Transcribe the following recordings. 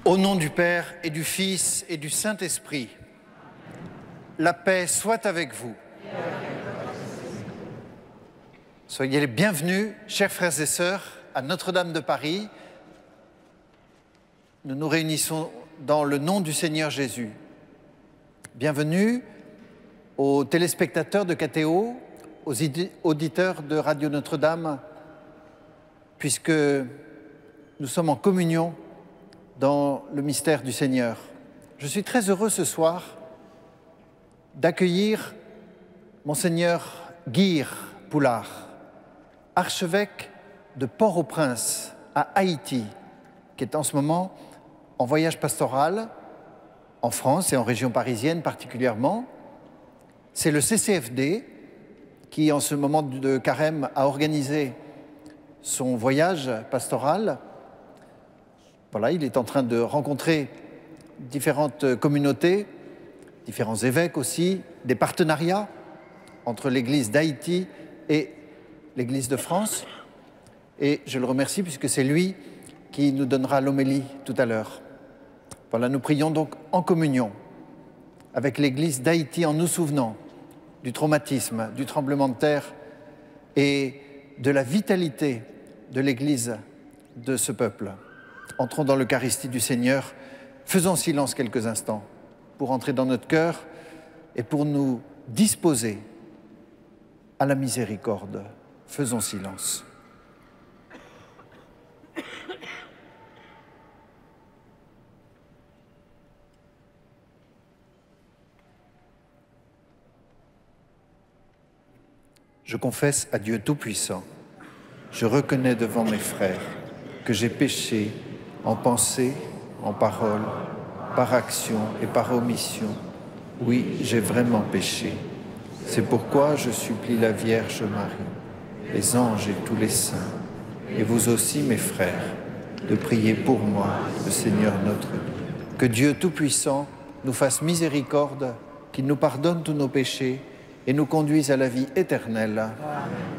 Au nom du Père et du Fils et du Saint-Esprit, la paix soit avec vous. Soyez les bienvenus, chers frères et sœurs, à Notre-Dame de Paris. Nous nous réunissons dans le nom du Seigneur Jésus. Bienvenue aux téléspectateurs de KTO, aux auditeurs de Radio Notre-Dame, puisque nous sommes en communion dans le mystère du Seigneur. Je suis très heureux ce soir d'accueillir Monseigneur Guir Poulard, archevêque de Port-au-Prince, à Haïti, qui est en ce moment en voyage pastoral en France et en région parisienne particulièrement. C'est le CCFD qui, en ce moment de carême, a organisé son voyage pastoral. Voilà, il est en train de rencontrer différentes communautés, différents évêques aussi, des partenariats entre l'Église d'Haïti et l'Église de France. Et je le remercie puisque c'est lui qui nous donnera l'homélie tout à l'heure. Voilà, nous prions donc en communion avec l'Église d'Haïti en nous souvenant du traumatisme, du tremblement de terre et de la vitalité de l'Église de ce peuple. Entrons dans l'Eucharistie du Seigneur, faisons silence quelques instants pour entrer dans notre cœur et pour nous disposer à la miséricorde. Faisons silence. Je confesse à Dieu Tout-Puissant, je reconnais devant mes frères que j'ai péché en pensée, en parole, par action et par omission. Oui, j'ai vraiment péché. C'est pourquoi je supplie la Vierge Marie, les anges et tous les saints, et vous aussi, mes frères, de prier pour moi, le Seigneur notre Dieu. Que Dieu Tout-Puissant nous fasse miséricorde, qu'il nous pardonne tous nos péchés et nous conduise à la vie éternelle. Amen.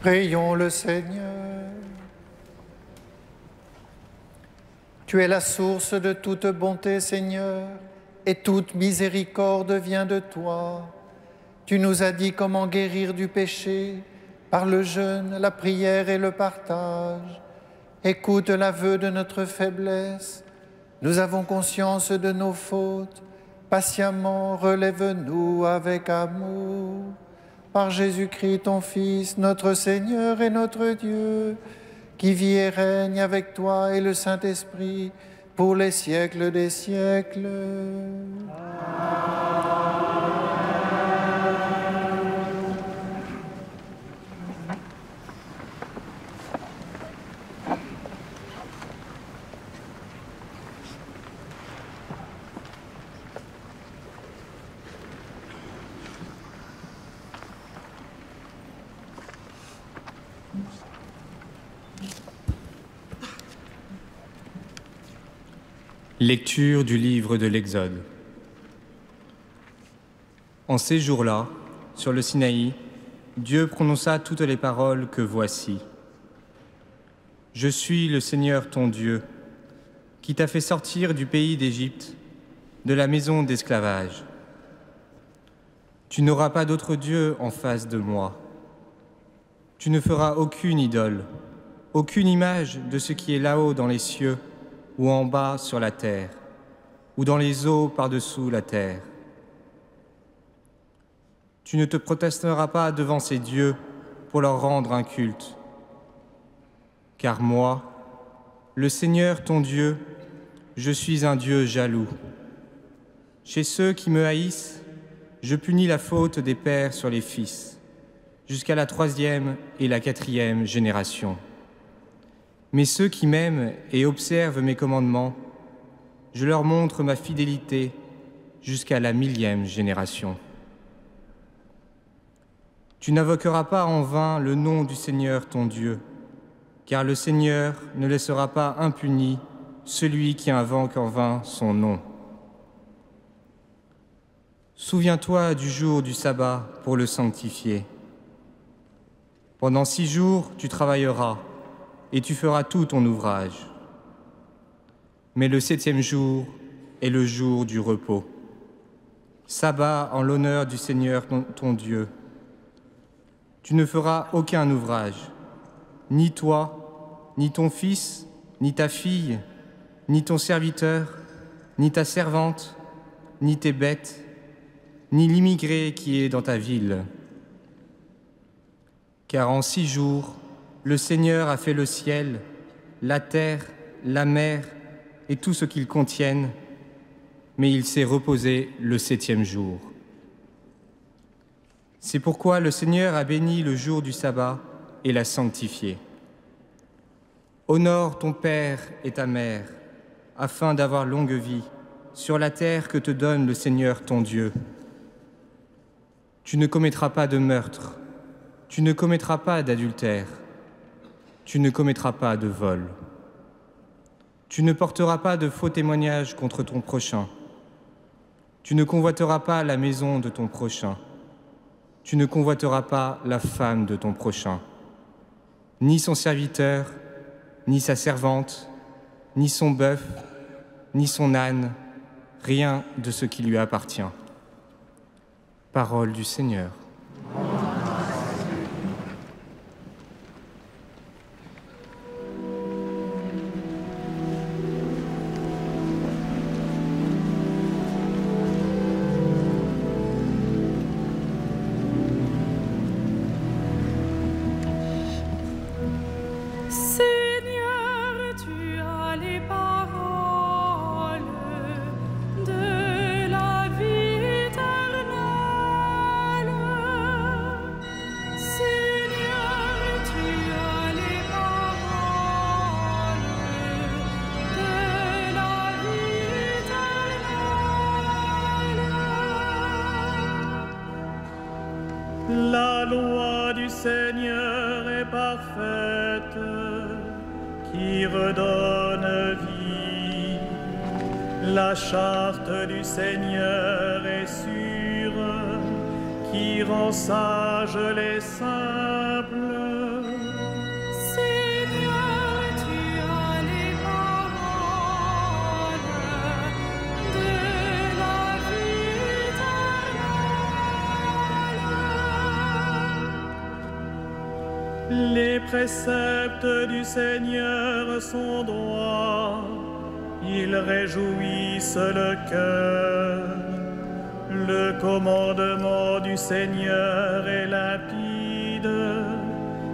Prions le Seigneur. Tu es la source de toute bonté, Seigneur, et toute miséricorde vient de toi. Tu nous as dit comment guérir du péché par le jeûne, la prière et le partage. Écoute l'aveu de notre faiblesse. Nous avons conscience de nos fautes. Patiemment, relève-nous avec amour. Par Jésus-Christ, ton Fils, notre Seigneur et notre Dieu, qui vit et règne avec toi et le Saint-Esprit pour les siècles des siècles. Lecture du livre de l'Exode. En ces jours-là, sur le Sinaï, Dieu prononça toutes les paroles que voici. Je suis le Seigneur ton Dieu, qui t'a fait sortir du pays d'Égypte, de la maison d'esclavage. Tu n'auras pas d'autre Dieu en face de moi. Tu ne feras aucune idole, aucune image de ce qui est là-haut dans les cieux, ou en bas sur la terre, ou dans les eaux par-dessous la terre. Tu ne te prosterneras pas devant ces dieux pour leur rendre un culte. Car moi, le Seigneur ton Dieu, je suis un Dieu jaloux. Chez ceux qui me haïssent, je punis la faute des pères sur les fils, jusqu'à la 3e et la 4e génération. Mais ceux qui m'aiment et observent mes commandements, je leur montre ma fidélité jusqu'à la 1000e génération. Tu n'invoqueras pas en vain le nom du Seigneur ton Dieu, car le Seigneur ne laissera pas impuni celui qui invoque en vain son nom. Souviens-toi du jour du sabbat pour le sanctifier. Pendant 6 jours, tu travailleras, et tu feras tout ton ouvrage. Mais le 7e jour est le jour du repos. Sabbat en l'honneur du Seigneur ton Dieu. Tu ne feras aucun ouvrage, ni toi, ni ton fils, ni ta fille, ni ton serviteur, ni ta servante, ni tes bêtes, ni l'immigré qui est dans ta ville. Car en 6 jours, le Seigneur a fait le ciel, la terre, la mer et tout ce qu'ils contiennent, mais il s'est reposé le 7e jour. C'est pourquoi le Seigneur a béni le jour du sabbat et l'a sanctifié. Honore ton père et ta mère, afin d'avoir longue vie sur la terre que te donne le Seigneur ton Dieu. Tu ne commettras pas de meurtre, tu ne commettras pas d'adultère, tu ne commettras pas de vol. Tu ne porteras pas de faux témoignages contre ton prochain. Tu ne convoiteras pas la maison de ton prochain. Tu ne convoiteras pas la femme de ton prochain. Ni son serviteur, ni sa servante, ni son bœuf, ni son âne, rien de ce qui lui appartient. Parole du Seigneur. La loi du Seigneur est parfaite, qui redonne vie. La charte du Seigneur est sûre, qui rend sages les simples. Les préceptes du Seigneur sont droits, ils réjouissent le cœur. Le commandement du Seigneur est limpide,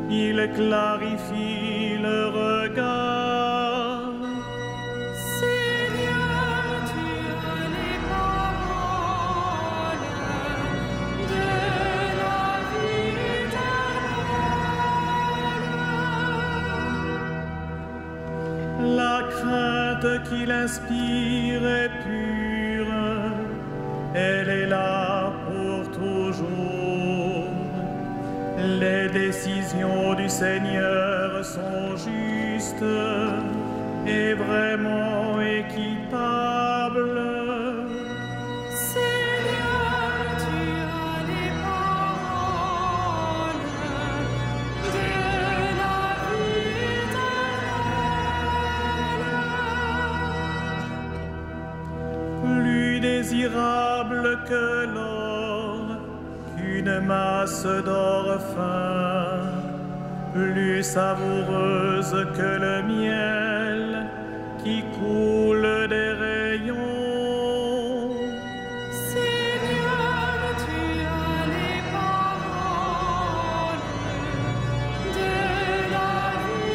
il clarifie le regard. Seigneur, tu as les paroles de la vie éternelle. La crainte qu'il inspire est pure, elle est là pour toujours. Les décisions du Seigneur sont justes et vraiment équitables. Seigneur, tu as les paroles de la vie éternelle. Plus désirable que l'or, qu'une masse d'or fin, plus savoureuse que le miel qui coule des rayons. Seigneur, tu as les paroles de la vie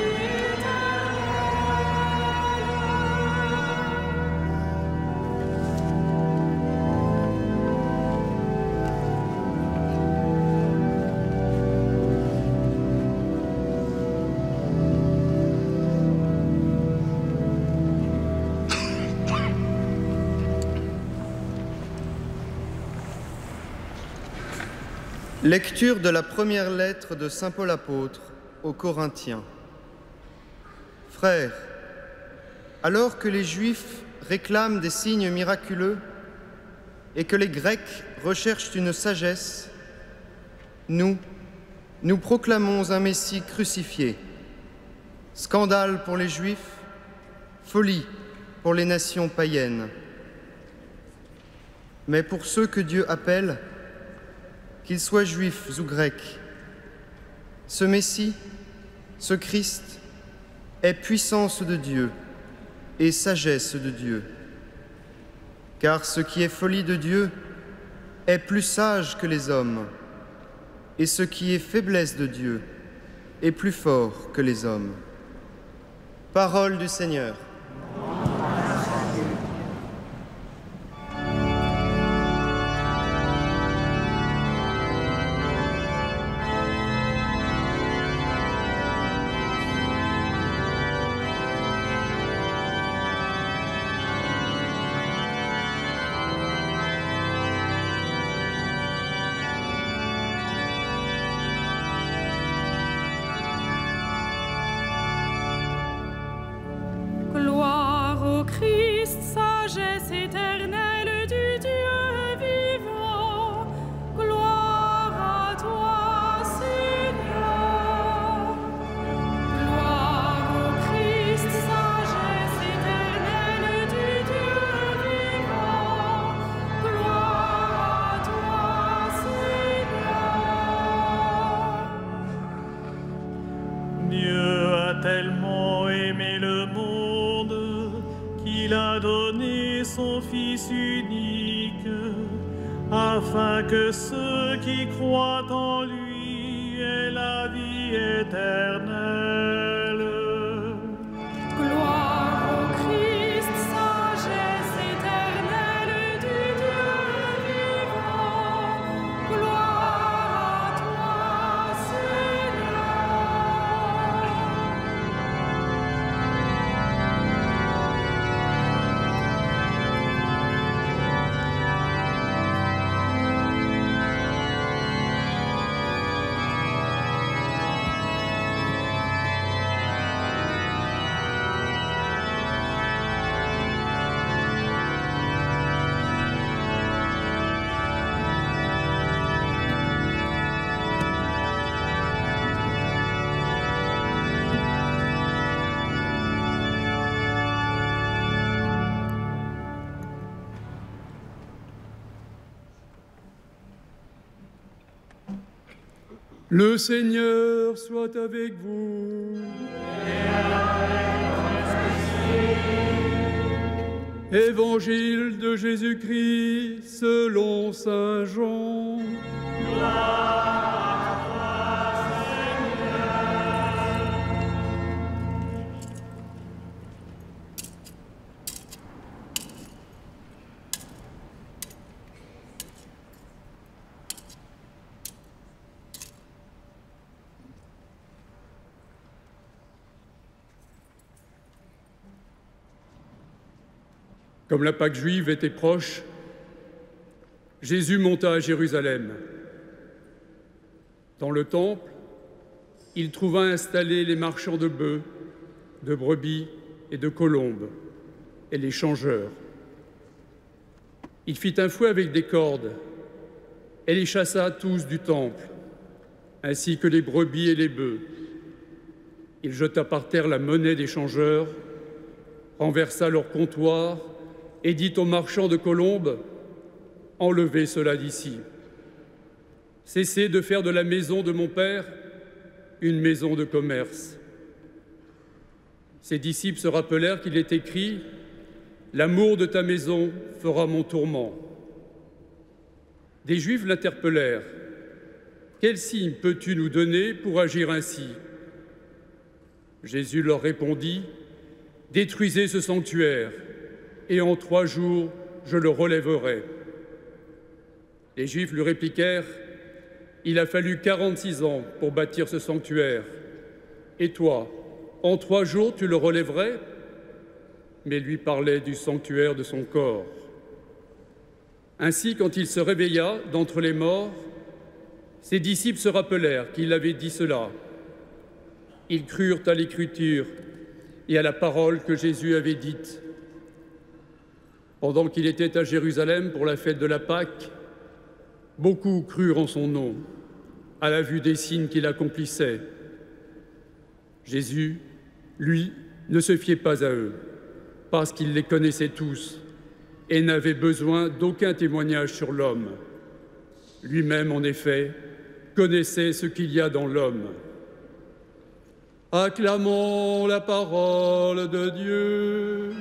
Lecture de la première lettre de saint Paul apôtre aux Corinthiens. Frères, alors que les Juifs réclament des signes miraculeux et que les Grecs recherchent une sagesse, nous proclamons un Messie crucifié, scandale pour les Juifs, folie pour les nations païennes. Mais pour ceux que Dieu appelle, qu'ils soient juifs ou grecs, ce Messie, ce Christ, est puissance de Dieu et sagesse de Dieu. Car ce qui est folie de Dieu est plus sage que les hommes, et ce qui est faiblesse de Dieu est plus fort que les hommes. Parole du Seigneur. Gloire au Christ, sagesse éternelle du Dieu vivant. Gloire à toi, Seigneur. Gloire au Christ, sagesse éternelle du Dieu vivant. Gloire à toi, Seigneur. Dieu a tellement aimé le monde qu'il a donné son Fils unique, afin que ceux qui croient en lui aient la vie éternelle. Gloire au Christ, sagesse éternelle du Dieu vivant. Gloire à toi, Seigneur. Le Seigneur soit avec vous. Et avec ton esprit. Évangile de Jésus-Christ selon saint Jean. Gloire à toi, Seigneur. Comme la Pâque juive était proche, Jésus monta à Jérusalem. Dans le temple, il trouva installés les marchands de bœufs, de brebis et de colombes, et les changeurs. Il fit un fouet avec des cordes et les chassa tous du temple, ainsi que les brebis et les bœufs. Il jeta par terre la monnaie des changeurs, renversa leur comptoir et dit aux marchands de colombes, « Enlevez cela d'ici. Cessez de faire de la maison de mon Père une maison de commerce. » Ses disciples se rappelèrent qu'il est écrit, « L'amour de ta maison fera mon tourment. » Des Juifs l'interpellèrent, « Quel signe peux-tu nous donner pour agir ainsi ?» Jésus leur répondit, « Détruisez ce sanctuaire, et en 3 jours, je le relèverai. » Les Juifs lui répliquèrent, « Il a fallu 46 ans pour bâtir ce sanctuaire. Et toi, en 3 jours, tu le relèverais ?» Mais lui parlait du sanctuaire de son corps. Ainsi, quand il se réveilla d'entre les morts, ses disciples se rappelèrent qu'il avait dit cela. Ils crurent à l'Écriture et à la parole que Jésus avait dite. Pendant qu'il était à Jérusalem pour la fête de la Pâque, beaucoup crurent en son nom, à la vue des signes qu'il accomplissait. Jésus, lui, ne se fiait pas à eux, parce qu'il les connaissait tous et n'avait besoin d'aucun témoignage sur l'homme. Lui-même, en effet, connaissait ce qu'il y a dans l'homme. Acclamons la parole de Dieu.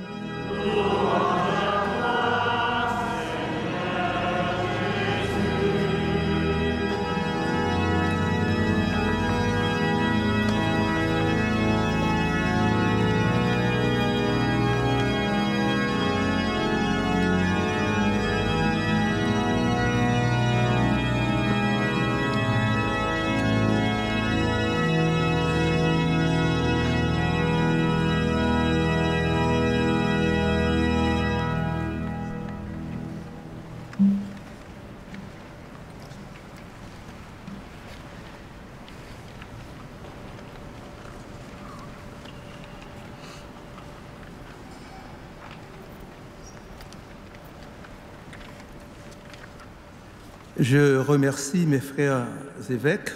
Je remercie mes frères évêques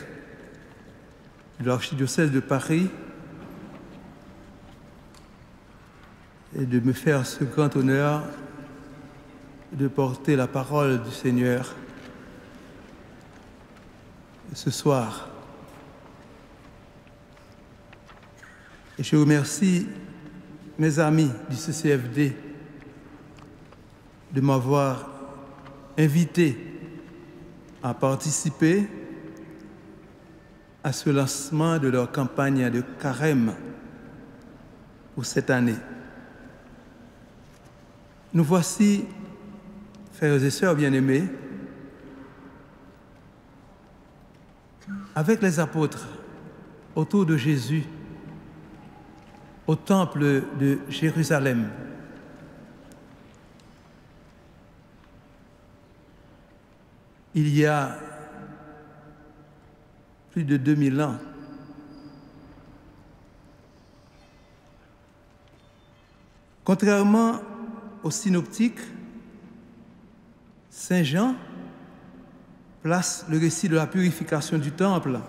de l'archidiocèse de Paris et de me faire ce grand honneur de porter la parole du Seigneur ce soir. Et je remercie mes amis du CCFD de m'avoir invité à participer à ce lancement de leur campagne de carême pour cette année. Nous voici, frères et sœurs bien-aimés, avec les apôtres autour de Jésus au temple de Jérusalem. Il y a plus de 2000 ans. Contrairement aux synoptiques, Saint Jean place le récit de la purification du temple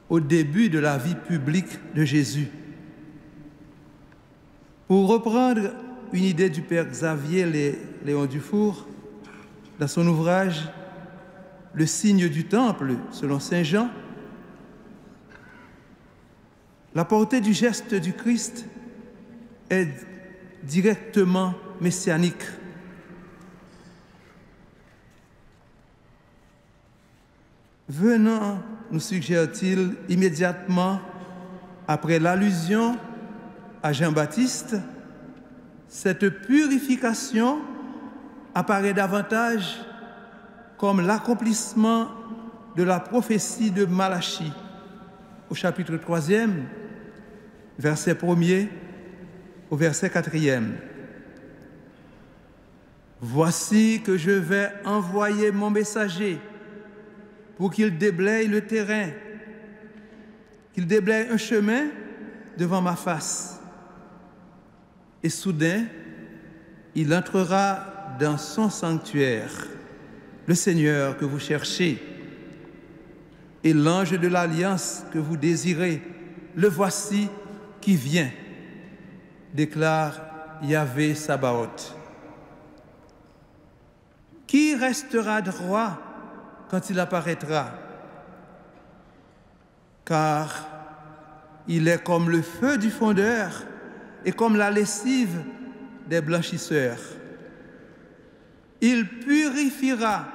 au début de la vie publique de Jésus. Pour reprendre une idée du père Xavier Léon Dufour, dans son ouvrage le signe du temple, selon saint Jean. La portée du geste du Christ est directement messianique. Venant, nous suggère-t-il, immédiatement après l'allusion à Jean-Baptiste, cette purification apparaît davantage comme l'accomplissement de la prophétie de Malachie, au chapitre 3e, verset 1er au verset 4e. Voici que je vais envoyer mon messager pour qu'il déblaye le terrain, qu'il déblaye un chemin devant ma face. Et soudain, il entrera dans son sanctuaire, le Seigneur que vous cherchez, et l'ange de l'alliance que vous désirez, le voici qui vient, déclare Yahvé Sabaoth. Qui restera droit quand il apparaîtra? Car il est comme le feu du fondeur et comme la lessive des blanchisseurs. Il purifiera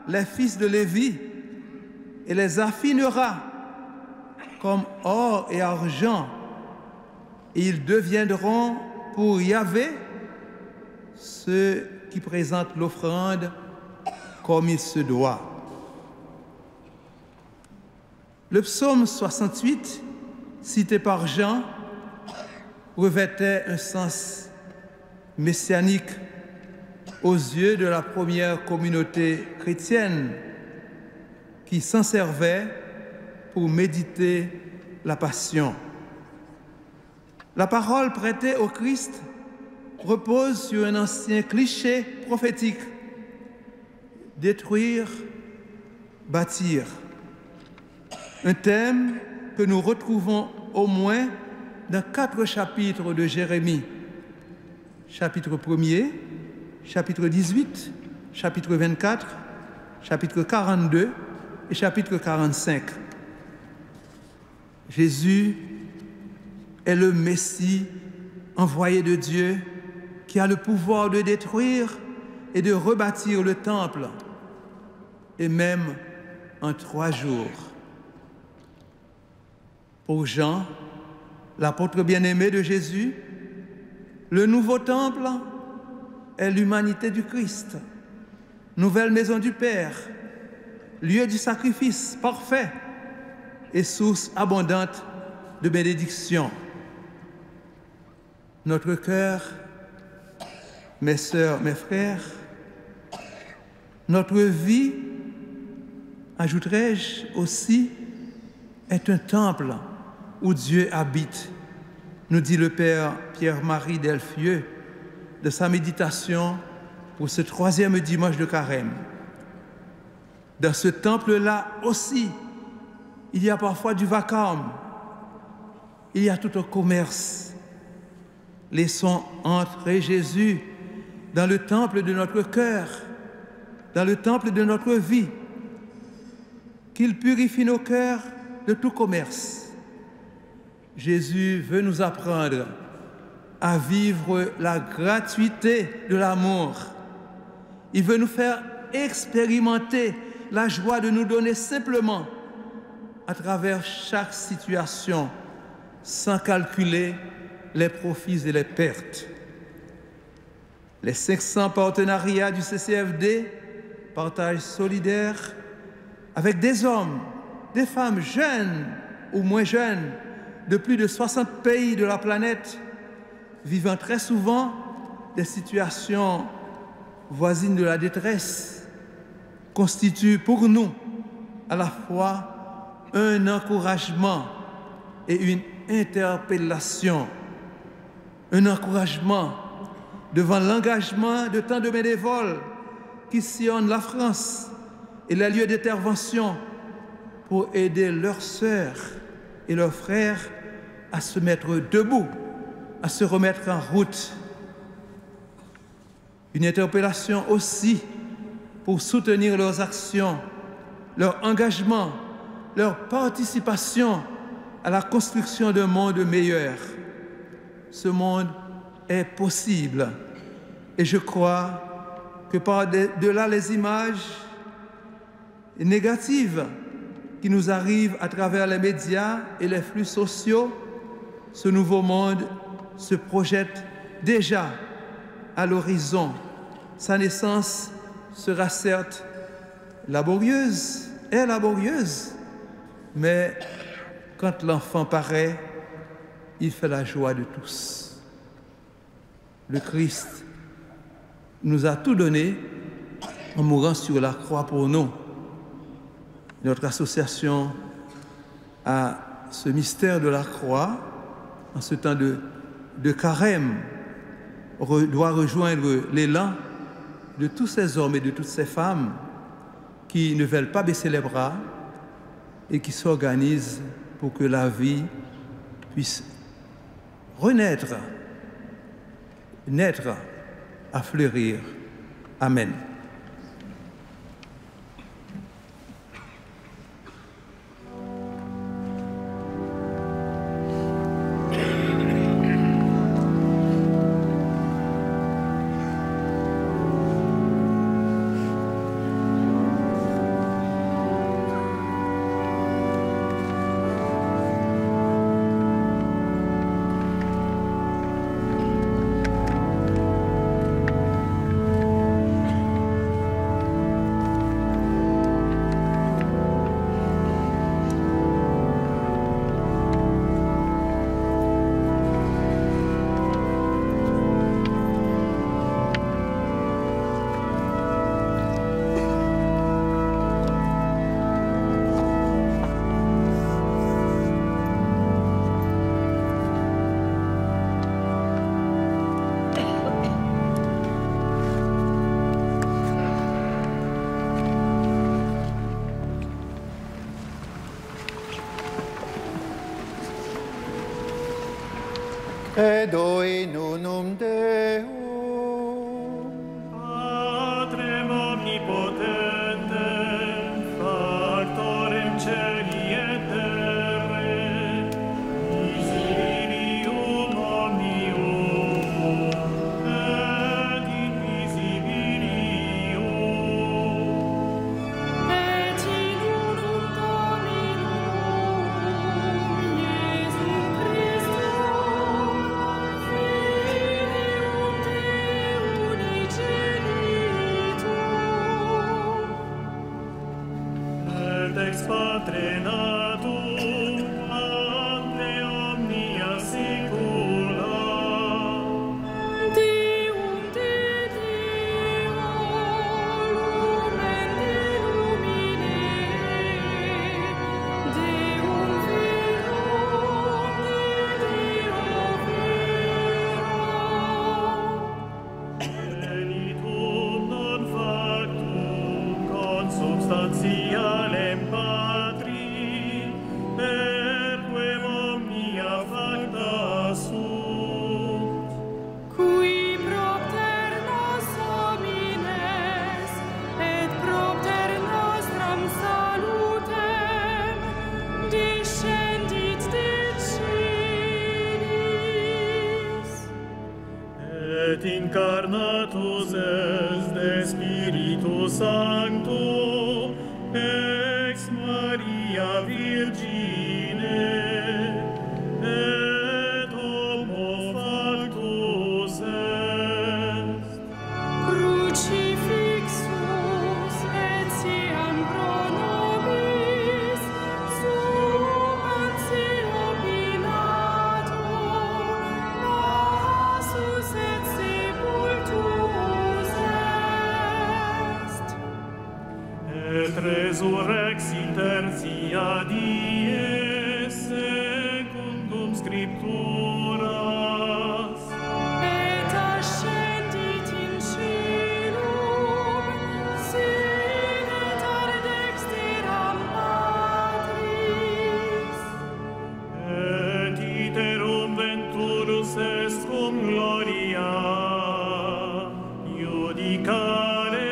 les fils de Lévi et les affinera comme or et argent, et ils deviendront pour Yahvé ceux qui présentent l'offrande comme il se doit. Le psaume 68, cité par Jean, revêtait un sens messianique aux yeux de la première communauté chrétienne qui s'en servait pour méditer la passion. La parole prêtée au Christ repose sur un ancien cliché prophétique: détruire, bâtir. Un thème que nous retrouvons au moins dans 4 chapitres de Jérémie. Chapitre 1er, chapitre 18, chapitre 24, chapitre 42 et chapitre 45. Jésus est le Messie envoyé de Dieu qui a le pouvoir de détruire et de rebâtir le temple, et même en 3 jours. Pour Jean, l'apôtre bien-aimé de Jésus, le nouveau temple est l'humanité du Christ, nouvelle maison du Père, lieu du sacrifice parfait et source abondante de bénédiction. Notre cœur, mes sœurs, mes frères, notre vie, ajouterai-je aussi, est un temple où Dieu habite, nous dit le Père Pierre-Marie Delfieux de sa méditation pour ce 3e dimanche de Carême. Dans ce temple-là aussi, il y a parfois du vacarme, il y a tout un commerce. Laissons entrer Jésus dans le temple de notre cœur, dans le temple de notre vie, qu'il purifie nos cœurs de tout commerce. Jésus veut nous apprendre à vivre la gratuité de l'amour. Il veut nous faire expérimenter la joie de nous donner simplement à travers chaque situation, sans calculer les profits et les pertes. Les 500 partenariats du CCFD, partage solidaire, avec des hommes, des femmes jeunes ou moins jeunes, de plus de 60 pays de la planète, vivant très souvent des situations voisines de la détresse, constituent pour nous à la fois un encouragement et une interpellation. Un encouragement devant l'engagement de tant de bénévoles qui sillonnent la France et les lieux d'intervention pour aider leurs sœurs et leurs frères à se mettre debout, à se remettre en route. Une interpellation aussi pour soutenir leurs actions leur engagement, leur participation à la construction d'un monde meilleur. Ce monde est possible et je crois que par-delà les images négatives qui nous arrivent à travers les médias et les flux sociaux, ce nouveau monde se projette déjà à l'horizon. Sa naissance sera certes laborieuse, mais quand l'enfant paraît, il fait la joie de tous. Le Christ nous a tout donné en mourant sur la croix pour nous. Notre association a ce mystère de la croix, en ce temps de carême, doit rejoindre l'élan de tous ces hommes et de toutes ces femmes qui ne veulent pas baisser les bras et qui s'organisent pour que la vie puisse renaître, naître, à fleurir. Amen. Credo in unum Deum, Patrem omnipotentem, factorem celi et terrae, visibilium omnium, et invisibilium. Et in unum Dominum, Iesum Christum, Filium Dei unigenitum, Et ex Patre natum, ante omnia saecula, Deum de Deo, lumen de lumine, Deum verum de Deo vero. Venitum non factum consubstantialem Patri, perquem omnia facta sunt. Qui propter nos homines, et propter nostram salutem, descendit de celis. Et incarnatus est de Spiritus Sancto, ex Maria Virgine, et homo factus est. Crucifixus etiam pro nobis, sum ansio Pilatum, passus et sepultus est. Et resurrex tertia die secundum Scripturas, Et ascendit in caelum, sedet ad dexteram Patris. et iterum venturus est cum gloria, judicare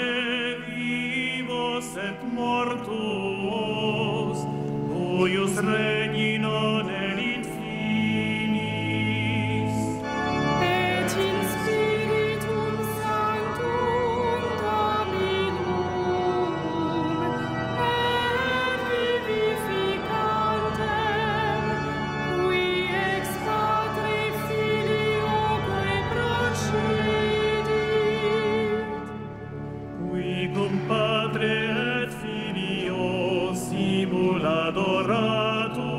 vivos et mortuos. cuius regni non in infinis, et in spiritum sanctum Dominum, et vivificantem, qui ex Patre Filioque procedit, qui cum Patre et Filio simul adoratur,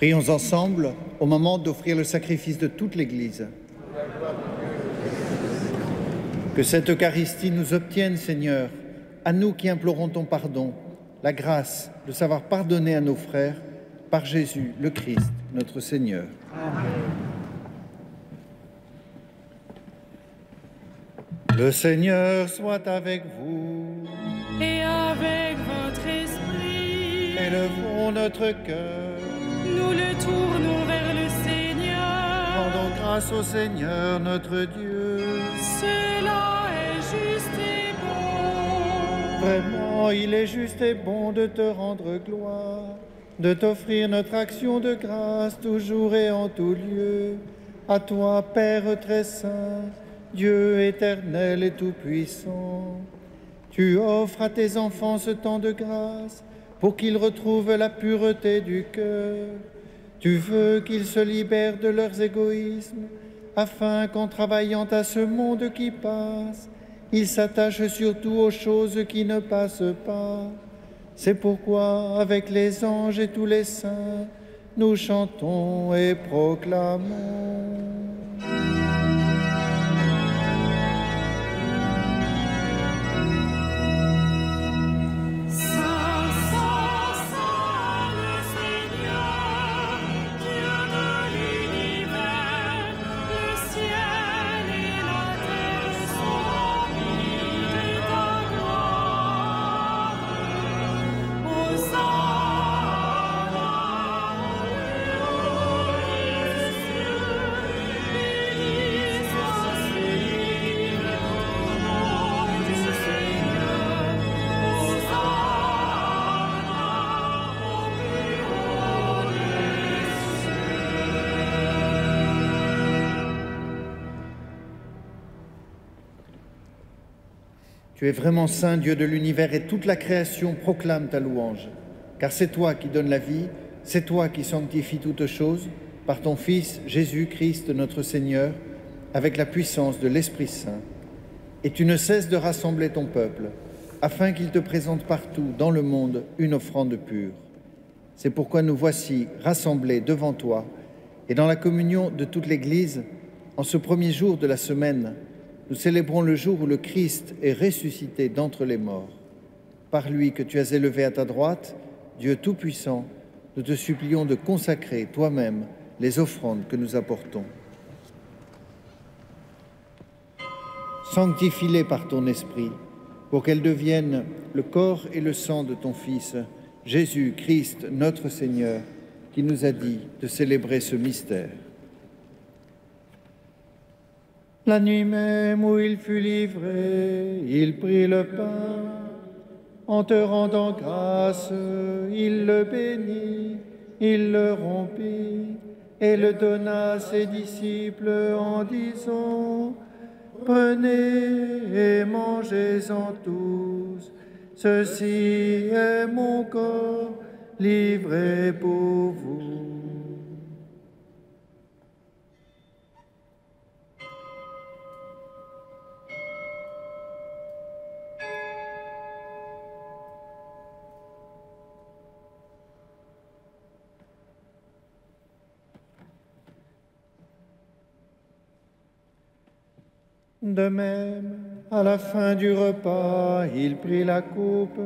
Prions ensemble au moment d'offrir le sacrifice de toute l'Église. Que cette Eucharistie nous obtienne, Seigneur, à nous qui implorons ton pardon, la grâce de savoir pardonner à nos frères par Jésus, le Christ, notre Seigneur. Amen. Le Seigneur soit avec vous. Et avec votre esprit. Élevons notre cœur. Nous le tournons vers le Seigneur. Rendons grâce au Seigneur, notre Dieu. Cela est juste et bon. Vraiment, il est juste et bon de te rendre gloire, de t'offrir notre action de grâce toujours et en tout lieu. À toi, Père très saint, Dieu éternel et tout-puissant, tu offres à tes enfants ce temps de grâce pour qu'ils retrouvent la pureté du cœur. Tu veux qu'ils se libèrent de leurs égoïsmes afin qu'en travaillant à ce monde qui passe, ils s'attachent surtout aux choses qui ne passent pas. C'est pourquoi, avec les anges et tous les saints, nous chantons et proclamons. Tu es vraiment saint, Dieu de l'univers, et toute la création proclame ta louange. Car c'est toi qui donnes la vie, c'est toi qui sanctifies toutes choses, par ton Fils, Jésus-Christ, notre Seigneur, avec la puissance de l'Esprit Saint. Et tu ne cesses de rassembler ton peuple, afin qu'il te présente partout dans le monde une offrande pure. C'est pourquoi nous voici rassemblés devant toi, et dans la communion de toute l'Église, en ce premier jour de la semaine, nous célébrons le jour où le Christ est ressuscité d'entre les morts. Par lui que tu as élevé à ta droite, Dieu Tout-Puissant, nous te supplions de consacrer toi-même les offrandes que nous apportons. Sanctifie-les par ton esprit, pour qu'elles deviennent le corps et le sang de ton Fils, Jésus-Christ, notre Seigneur, qui nous a dit de célébrer ce mystère. La nuit même où il fut livré, il prit le pain. En te rendant grâce, il le bénit, il le rompit et le donna à ses disciples en disant : « Prenez et mangez-en tous, ceci est mon corps livré pour vous. » De même, à la fin du repas, il prit la coupe.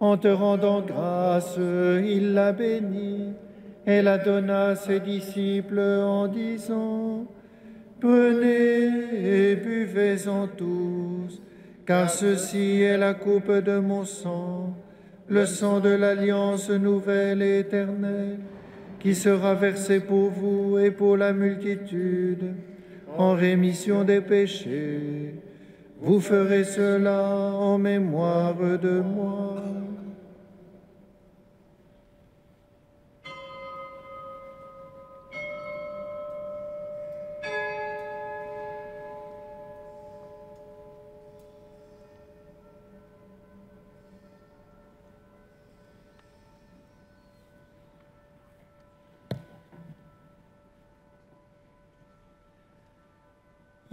En te rendant grâce, il la bénit et la donna à ses disciples en disant : « Prenez et buvez-en tous, car ceci est la coupe de mon sang, le sang de l'alliance nouvelle et éternelle, qui sera versé pour vous et pour la multitude, en rémission des péchés. Vous ferez cela en mémoire de moi. »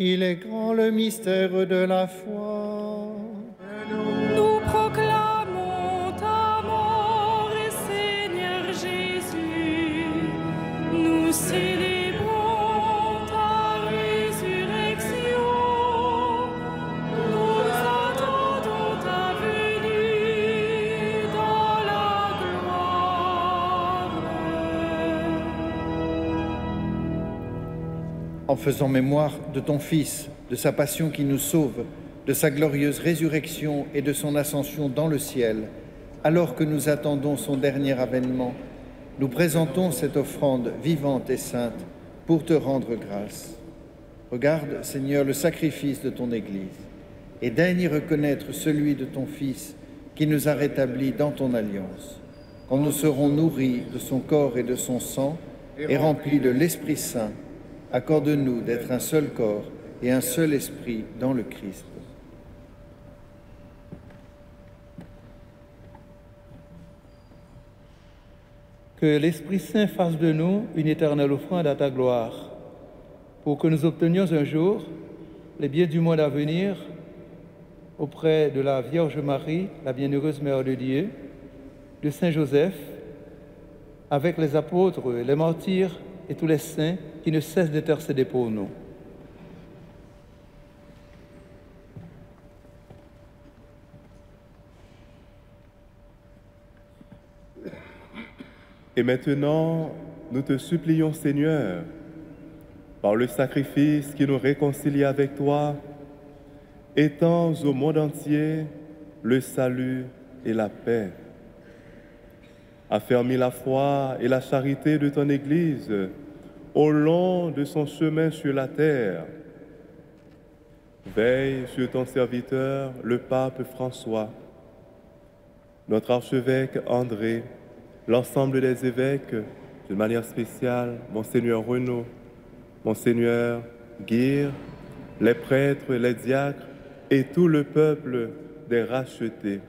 Il est grand le mystère de la foi. Nous proclamons ta mort, Seigneur Jésus. en faisant mémoire de ton Fils, de sa passion qui nous sauve, de sa glorieuse résurrection et de son ascension dans le ciel, alors que nous attendons son dernier avènement, nous présentons cette offrande vivante et sainte pour te rendre grâce. Regarde, Seigneur, le sacrifice de ton Église et daigne y reconnaître celui de ton Fils qui nous a rétablis dans ton alliance. Quand nous serons nourris de son corps et de son sang et remplis de l'Esprit Saint, accorde-nous d'être un seul corps et un seul esprit dans le Christ. Que l'Esprit Saint fasse de nous une éternelle offrande à ta gloire, pour que nous obtenions un jour les biens du monde à venir auprès de la Vierge Marie, la bienheureuse Mère de Dieu, de Saint Joseph, avec les apôtres, les martyrs et tous les saints qui ne cessent d'intercéder pour nous. Et maintenant, nous te supplions, Seigneur, par le sacrifice qui nous réconcilie avec toi, étends au monde entier le salut et la paix. Affermis la foi et la charité de ton Église au long de son chemin sur la terre. Veille sur ton serviteur, le pape François, notre archevêque André, l'ensemble des évêques, de manière spéciale, Monseigneur Renaud, Monseigneur Guire, les prêtres, les diacres et tout le peuple des rachetés.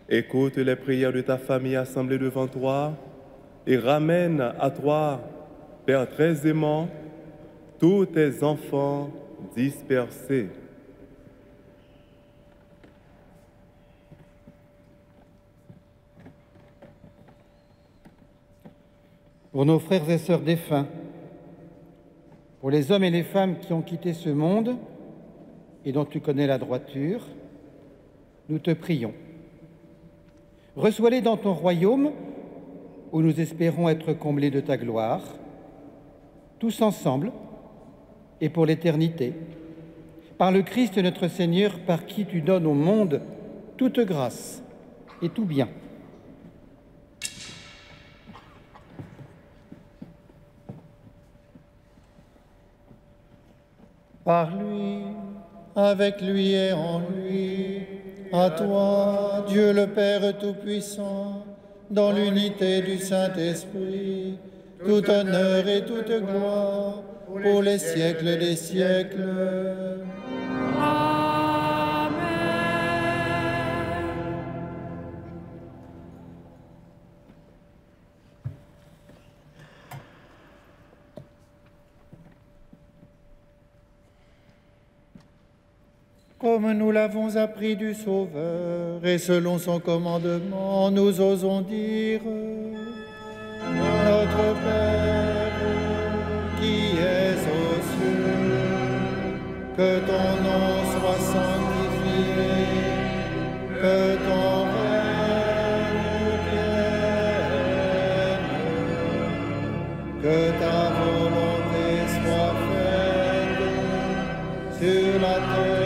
Écoute les prières de ta famille assemblée devant toi et ramène à toi, Père très aimant, tous tes enfants dispersés. Pour nos frères et sœurs défunts, pour les hommes et les femmes qui ont quitté ce monde et dont tu connais la droiture, nous te prions. Reçois-les dans ton royaume où nous espérons être comblés de ta gloire, tous ensemble et pour l'éternité, par le Christ notre Seigneur, par qui tu donnes au monde toute grâce et tout bien. Par lui, avec lui et en lui, à toi, Dieu le Père Tout-Puissant, dans l'unité du Saint-Esprit, tout honneur et toute gloire pour les siècles des siècles. Comme nous l'avons appris du Sauveur, et selon son commandement, nous osons dire: Notre Père, qui es aux cieux, que ton nom soit sanctifié, que ton règne vienne, que ta volonté soit faite sur la terre.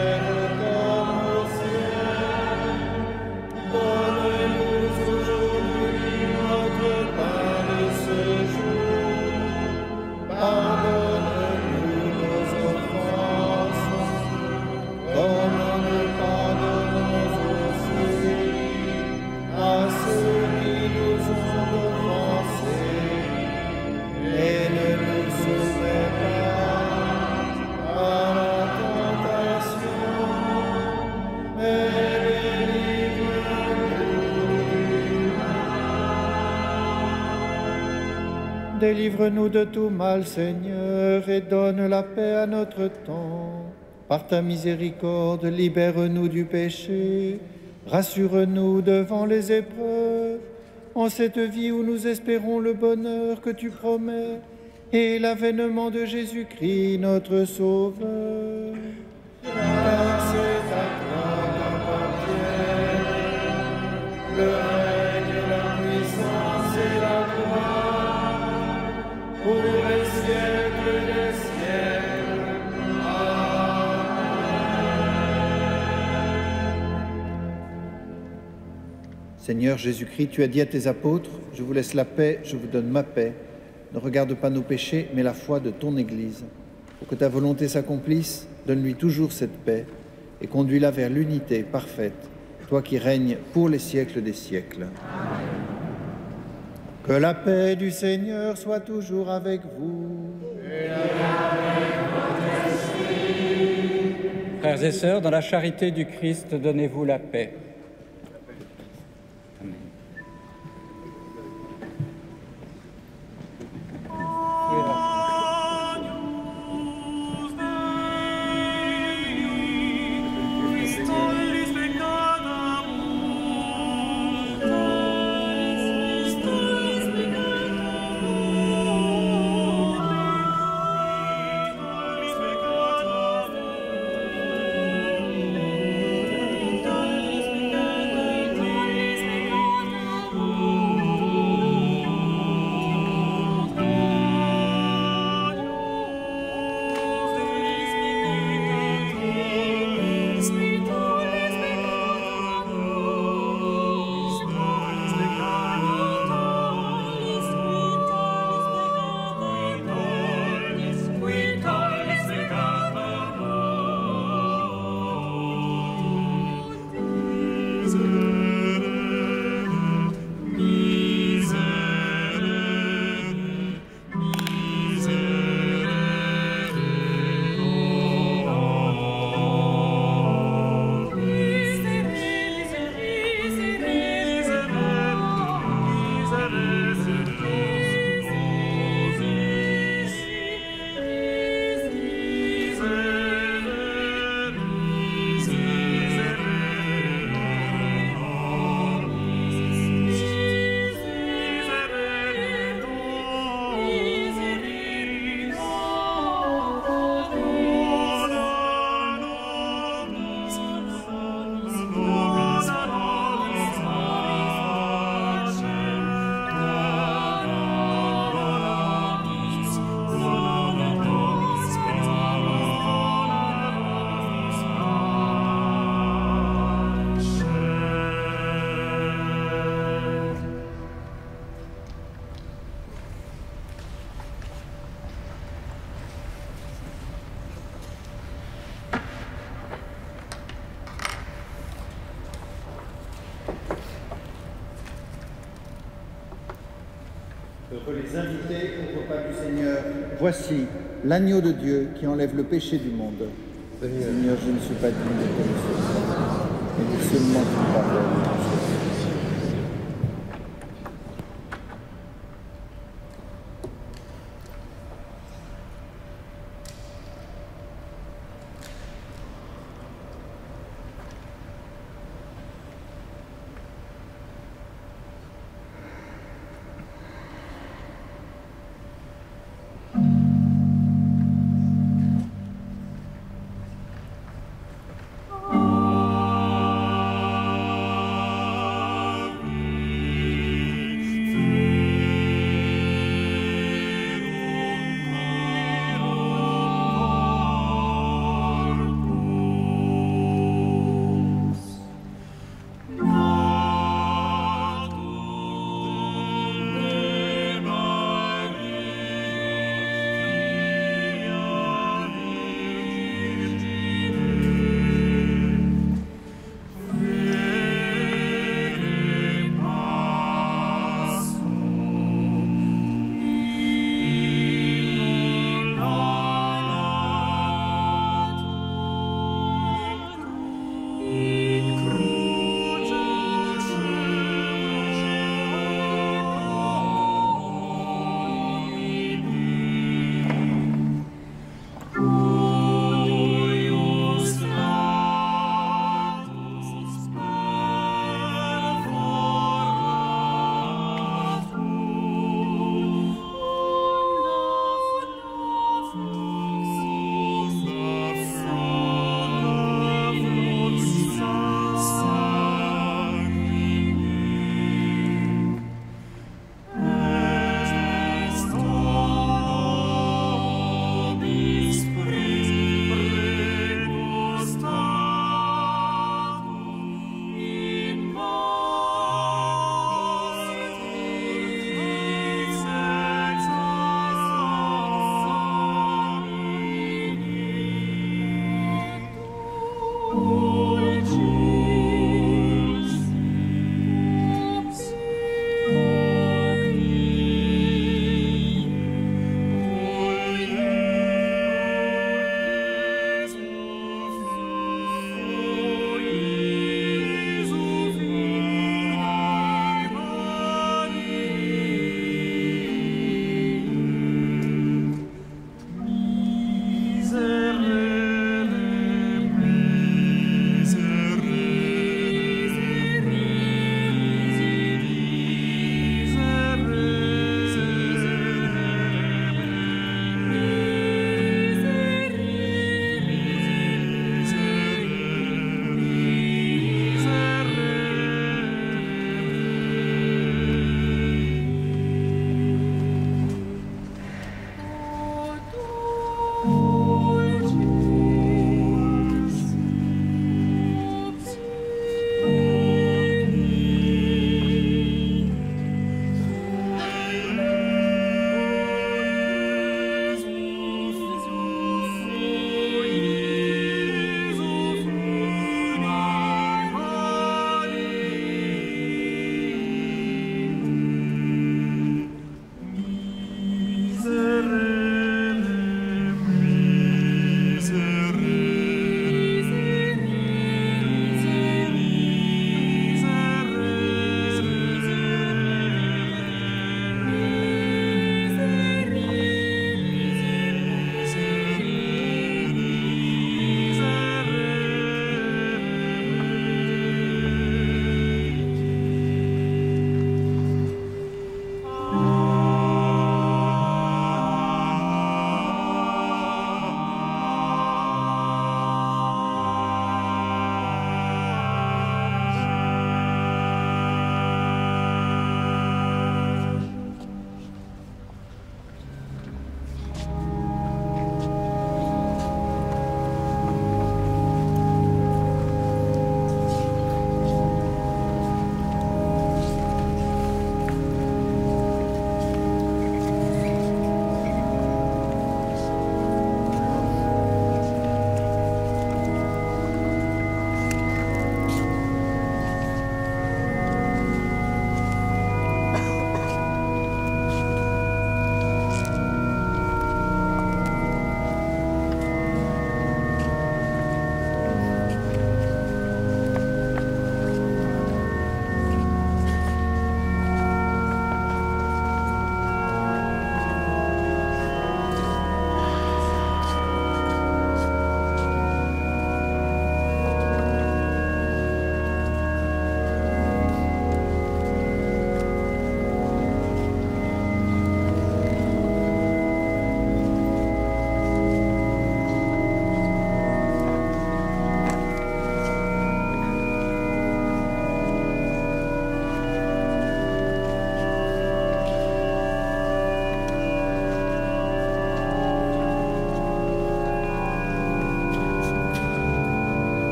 Délivre-nous de tout mal, Seigneur, et donne la paix à notre temps. Par ta miséricorde, libère-nous du péché, rassure-nous devant les épreuves, en cette vie où nous espérons le bonheur que tu promets et l'avènement de Jésus-Christ, notre Sauveur. Car c'est à toi qu'appartiennent le règne, la puissance et la gloire, pour les siècles des Seigneur Jésus-Christ, tu as dit à tes apôtres, « Je vous laisse la paix, je vous donne ma paix. Ne regarde pas nos péchés, mais la foi de ton Église. Pour que ta volonté s'accomplisse, donne-lui toujours cette paix et conduis-la vers l'unité parfaite, toi qui règnes pour les siècles des siècles. Amen. Que la paix du Seigneur soit toujours avec vous. Et avec votre esprit. Frères et sœurs, dans la charité du Christ, donnez-vous la paix. Les invités au repas du Seigneur. Voici l'agneau de Dieu qui enlève le péché du monde. Seigneur, je ne suis pas digne de te recevoir, mais dis seulement une parole.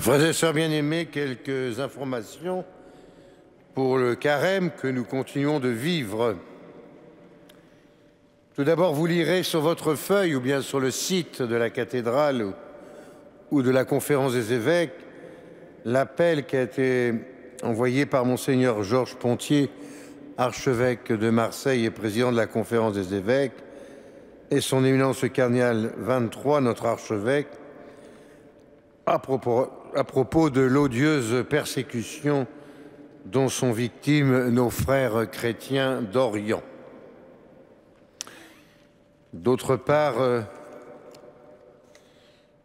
Frères et sœurs bien-aimés, quelques informations pour le carême que nous continuons de vivre. Tout d'abord, vous lirez sur votre feuille ou bien sur le site de la cathédrale ou de la conférence des évêques l'appel qui a été envoyé par Monseigneur Georges Pontier, archevêque de Marseille et président de la conférence des évêques, et son éminence le cardinal 23, notre archevêque, à propos de l'odieuse persécution dont sont victimes nos frères chrétiens d'Orient. D'autre part,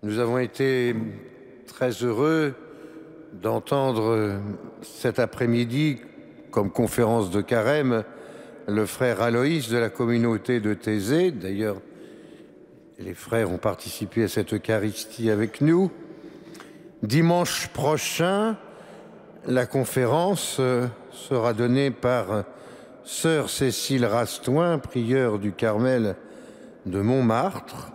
nous avons été très heureux d'entendre cet après-midi, comme conférence de carême, le frère Aloïs de la communauté de Thésée. D'ailleurs, les frères ont participé à cette Eucharistie avec nous. Dimanche prochain, la conférence sera donnée par sœur Cécile Rastoin, prieure du Carmel de Montmartre,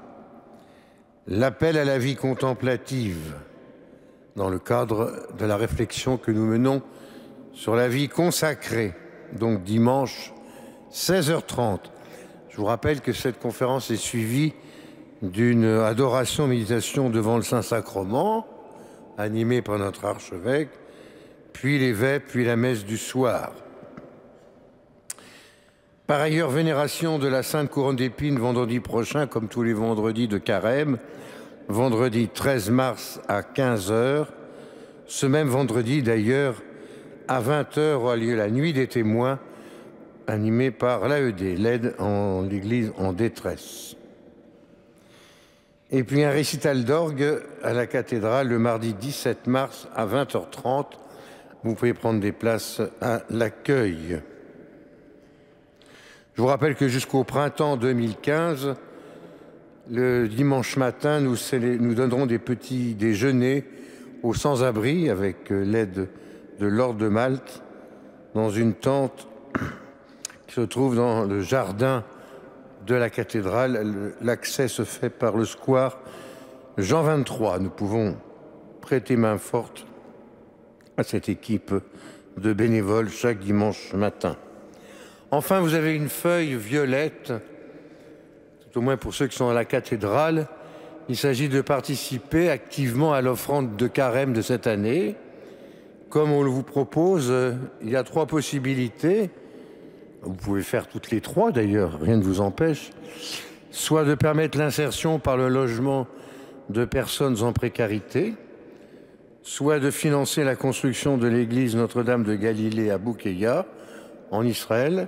l'appel à la vie contemplative dans le cadre de la réflexion que nous menons sur la vie consacrée, donc dimanche 16h30. Je vous rappelle que cette conférence est suivie d'une adoration-méditation devant le Saint-Sacrement, animée par notre archevêque, puis les vêpres, puis la messe du soir. Par ailleurs, vénération de la Sainte Couronne d'Épines vendredi prochain, comme tous les vendredis de carême, vendredi 13 mars à 15h. Ce même vendredi, d'ailleurs, à 20h aura lieu la Nuit des témoins, animée par l'AED, l'aide en l'Église en détresse. Et puis un récital d'orgue à la cathédrale le mardi 17 mars à 20h30. Vous pouvez prendre des places à l'accueil. Je vous rappelle que jusqu'au printemps 2015, le dimanche matin, nous donnerons des petits déjeuners aux sans-abri avec l'aide de l'Ordre de Malte dans une tente qui se trouve dans le jardin de la cathédrale. L'accès se fait par le square Jean 23. Nous pouvons prêter main forte à cette équipe de bénévoles chaque dimanche matin. Enfin, vous avez une feuille violette, tout au moins pour ceux qui sont à la cathédrale. Il s'agit de participer activement à l'offrande de carême de cette année. Comme on le vous propose, il y a 3 possibilités. Vous pouvez faire toutes les 3 d'ailleurs, rien ne vous empêche. Soit de permettre l'insertion par le logement de personnes en précarité, soit de financer la construction de l'église Notre-Dame de Galilée à Boukeya, en Israël,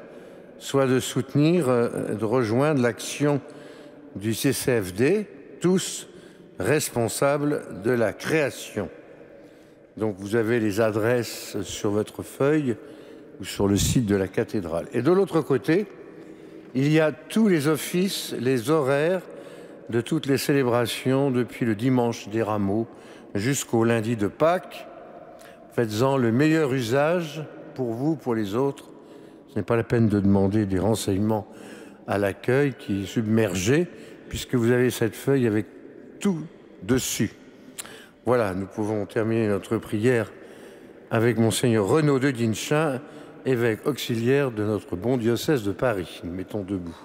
soit de soutenir, de rejoindre l'action du CCFD, tous responsables de la création. Donc vous avez les adresses sur votre feuille ou sur le site de la cathédrale. Et de l'autre côté, il y a tous les offices, les horaires de toutes les célébrations depuis le dimanche des Rameaux jusqu'au lundi de Pâques. Faites-en le meilleur usage pour vous, pour les autres. Ce n'est pas la peine de demander des renseignements à l'accueil qui est submergé, puisque vous avez cette feuille avec tout dessus. Voilà, nous pouvons terminer notre prière avec Monseigneur Renaud de Guinchin, évêque auxiliaire de notre bon diocèse de Paris. Nous mettons debout.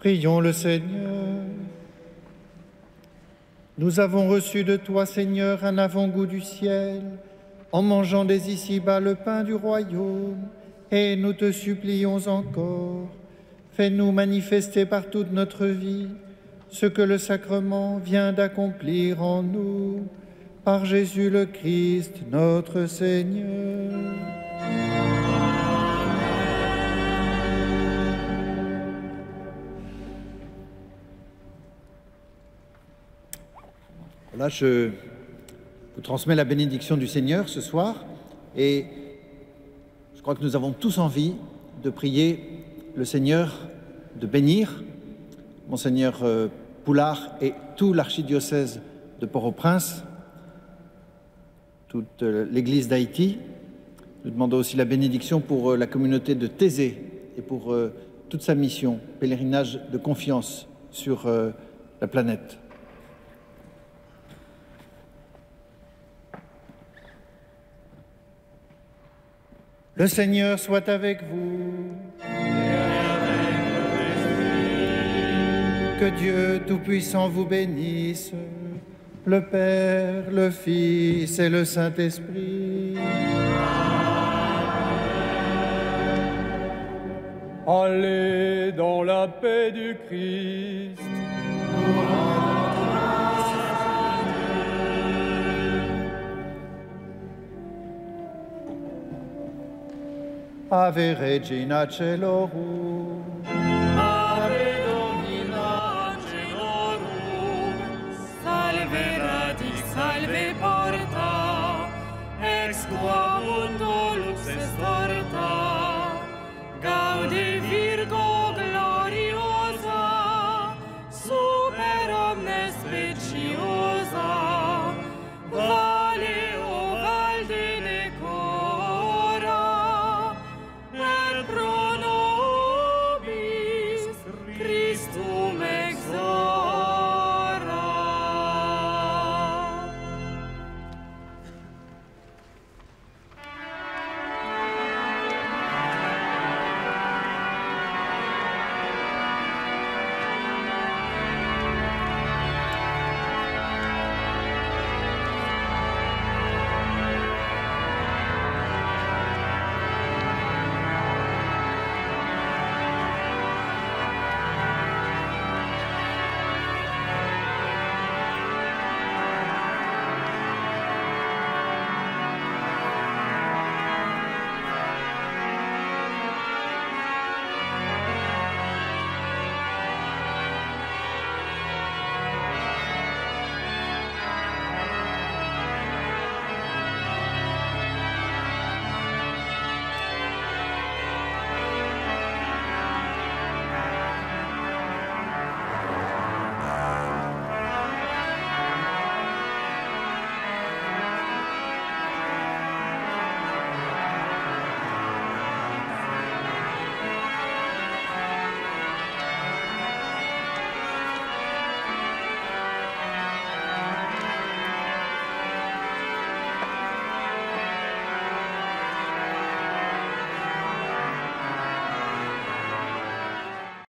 Prions le Seigneur. Nous avons reçu de toi, Seigneur, un avant-goût du ciel, en mangeant dès ici-bas le pain du royaume, et nous te supplions encore, fais-nous manifester par toute notre vie ce que le sacrement vient d'accomplir en nous, par Jésus le Christ, notre Seigneur. Là, je vous transmets la bénédiction du Seigneur ce soir et je crois que nous avons tous envie de prier le Seigneur de bénir Monseigneur Poulard et tout l'archidiocèse de Port-au-Prince, toute l'Église d'Haïti. Nous demandons aussi la bénédiction pour la communauté de Thésée et pour toute sa mission, pèlerinage de confiance sur la planète. Le Seigneur soit avec vous. Que Dieu Tout-Puissant vous bénisse, le Père, le Fils et le Saint-Esprit. Allez dans la paix du Christ. Ave Regina Caelorum. Ave Domina Caelorum. Salve radix, salve porta. Ex qua mundo lux est orta.